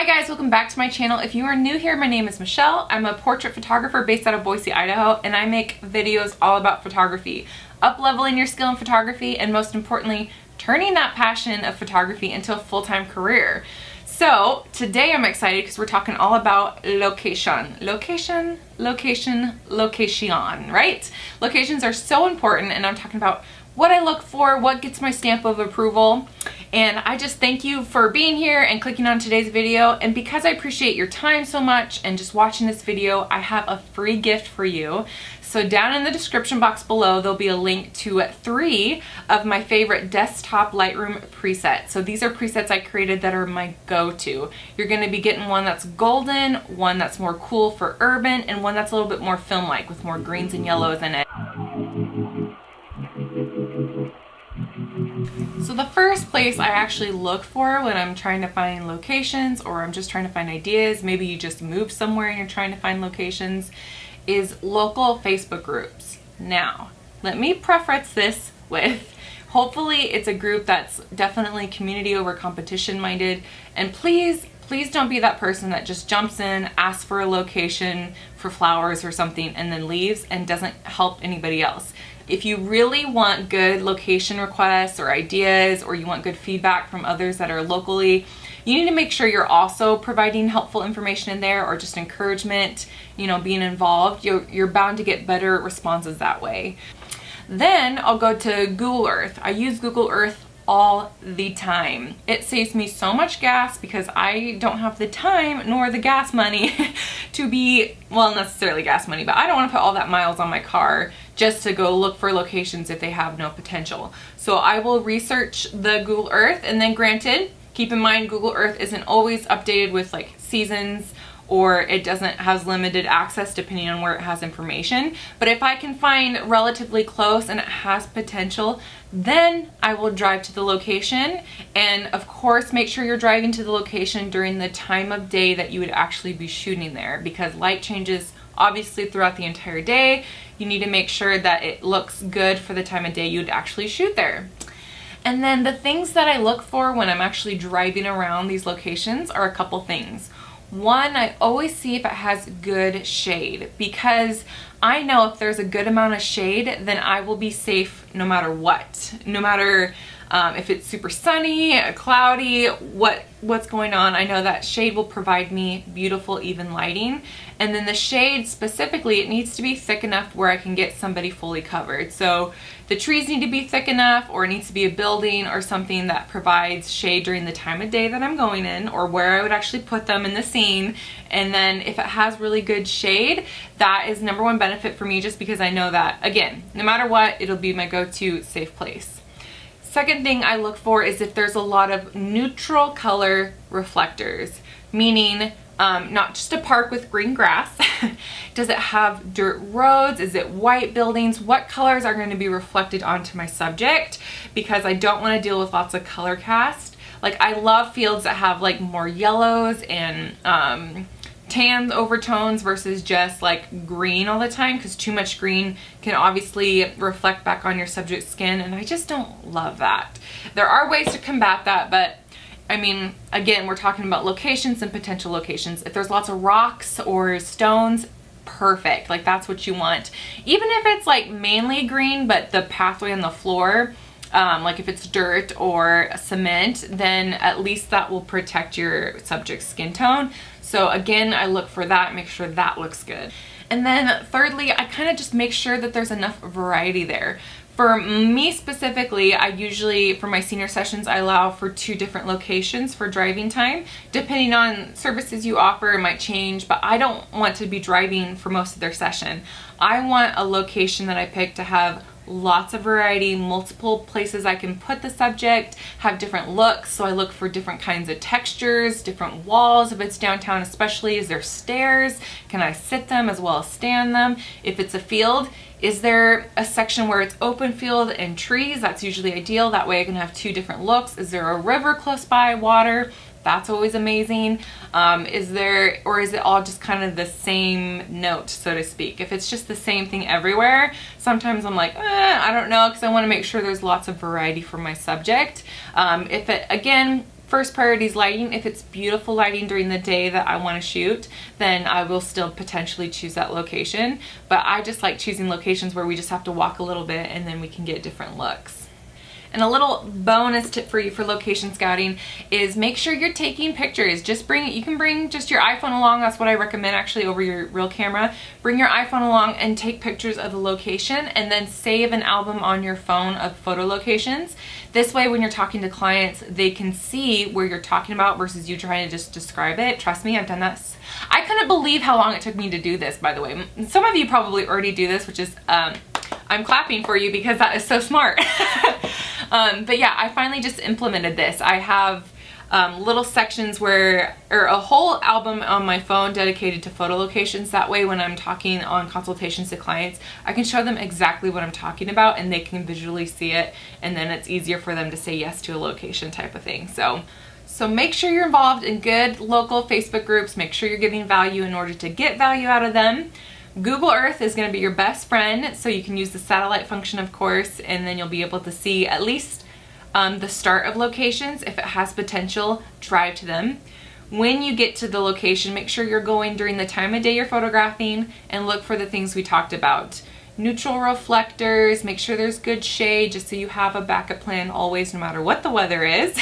Hi guys, welcome back to my channel. If you are new here, my name is Michelle. I'm a portrait photographer based out of Boise, Idaho, and I make videos all about photography, up-leveling your skill in photography, and most importantly, turning that passion of photography into a full-time career. So today I'm excited because we're talking all about location, right? Locations are so important, and I'm talking about what I look for, what gets my stamp of approval. And I just thank you for being here and clicking on today's video. And because I appreciate your time so much and just watching this video, I have a free gift for you. So down in the description box below, there'll be a link to 3 of my favorite desktop Lightroom presets. So these are presets I created that are my go-to. You're gonna be getting one that's golden, one that's more cool for urban, and one that's a little bit more film-like with more greens and yellows in it. So the first place I actually look for when I'm trying to find locations, or I'm just trying to find ideas, maybe you just moved somewhere and you're trying to find locations, is local Facebook groups. Now, let me preface this with, hopefully it's a group that's definitely community over competition minded, and please don't be that person that just jumps in, asks for a location for flowers or something, and then leaves and doesn't help anybody else. If you really want good location requests or ideas, or you want good feedback from others that are locally, you need to make sure you're also providing helpful information in there, or just encouragement, you know, being involved. You're bound to get better responses that way. Then I'll go to Google Earth. I use Google Earth all the time. It saves me so much gas because I don't have the time nor the gas money to be, well, necessarily gas money, but I don't want to put all that miles on my car just to go look for locations if they have no potential. So I will research the Google Earth, and then granted, keep in mind Google Earth isn't always updated with like seasons, or it doesn't have limited access depending on where it has information. But if I can find relatively close and it has potential, then I will drive to the location. And of course, make sure you're driving to the location during the time of day that you would actually be shooting there, because light changes obviously throughout the entire day. You need to make sure that it looks good for the time of day you'd actually shoot there. And then the things that I look for when I'm actually driving around these locations are a couple things. One, I always see if it has good shade, because I know if there's a good amount of shade, then I will be safe no matter what. No matter if it's super sunny, cloudy, what's going on, I know that shade will provide me beautiful, even lighting. And then the shade specifically, it needs to be thick enough where I can get somebody fully covered. So the trees need to be thick enough, or it needs to be a building or something that provides shade during the time of day that I'm going in, or where I would actually put them in the scene. And then if it has really good shade, that is number one benefit for me, just because I know that, again, no matter what, it'll be my go-to safe place. Second thing I look for is if there's a lot of neutral color reflectors, meaning not just a park with green grass. Does it have dirt roads? Is it white buildings? What colors are going to be reflected onto my subject? Because I don't want to deal with lots of color cast. Like, I love fields that have like more yellows and tan overtones versus just like green all the time, because too much green can obviously reflect back on your subject's skin, and I just don't love that. There are ways to combat that, but I mean, again, we're talking about locations and potential locations. If there's lots of rocks or stones, perfect. Like, that's what you want. Even if it's like mainly green, but the pathway on the floor, like if it's dirt or cement, then at least that will protect your subject's skin tone. So again, I look for that, make sure that looks good. And then thirdly, I kind of just make sure that there's enough variety there. For me specifically, I usually, for my senior sessions, I allow for 2 different locations for driving time. Depending on services you offer, it might change, but I don't want to be driving for most of their session. I want a location that I pick to have lots of variety, multiple places I can put the subject, have different looks. So I look for different kinds of textures, different walls. If it's downtown especially, is there stairs? Can I sit them as well as stand them? If it's a field, is there a section where it's open field and trees? That's usually ideal. That way I can have 2 different looks. Is there a river close by, water? That's always amazing. Is it all just kind of the same note, so to speak? If it's just the same thing everywhere, sometimes I'm like, I don't know, because I want to make sure there's lots of variety for my subject. If it, again, first priority is lighting. If it's beautiful lighting during the day that I want to shoot, then I will still potentially choose that location. But I just like choosing locations where we just have to walk a little bit and then we can get different looks. And a little bonus tip for you for location scouting is make sure you're taking pictures. You can bring just your iPhone along. That's what I recommend actually over your real camera. Bring your iPhone along and take pictures of the location and then save an album on your phone of photo locations. This way when you're talking to clients, they can see where you're talking about versus you trying to just describe it. Trust me, I've done that. I couldn't believe how long it took me to do this, by the way. Some of you probably already do this, which is, I'm clapping for you because that is so smart. But yeah, I finally just implemented this. I have little sections or a whole album on my phone dedicated to photo locations. That way when I'm talking on consultations to clients, I can show them exactly what I'm talking about and they can visually see it, and then it's easier for them to say yes to a location type of thing. So make sure you're involved in good local Facebook groups. Make sure you're giving value in order to get value out of them. Google Earth is going to be your best friend, so you can use the satellite function, of course, and then you'll be able to see at least the start of locations. If it has potential, drive to them. When you get to the location, make sure you're going during the time of day you're photographing and look for the things we talked about. Neutral reflectors, make sure there's good shade just so you have a backup plan always no matter what the weather is.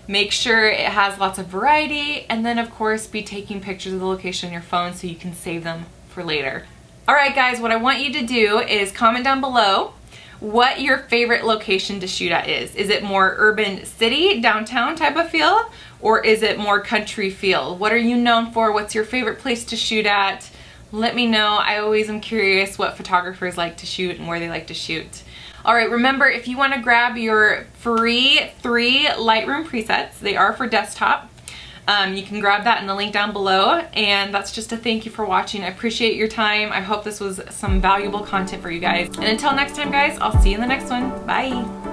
Make sure it has lots of variety, and then of course be taking pictures of the location on your phone so you can save them for later. Alright guys, what I want you to do is comment down below what your favorite location to shoot at is. Is it more urban city, downtown type of feel, or is it more country feel? What are you known for? What's your favorite place to shoot at? Let me know. I always am curious what photographers like to shoot and where they like to shoot. Alright, remember if you want to grab your free 3 Lightroom presets, they are for desktop. You can grab that in the link down below, and that's just a thank you for watching. I appreciate your time. I hope this was some valuable content for you guys. And until next time guys, I'll see you in the next one. Bye!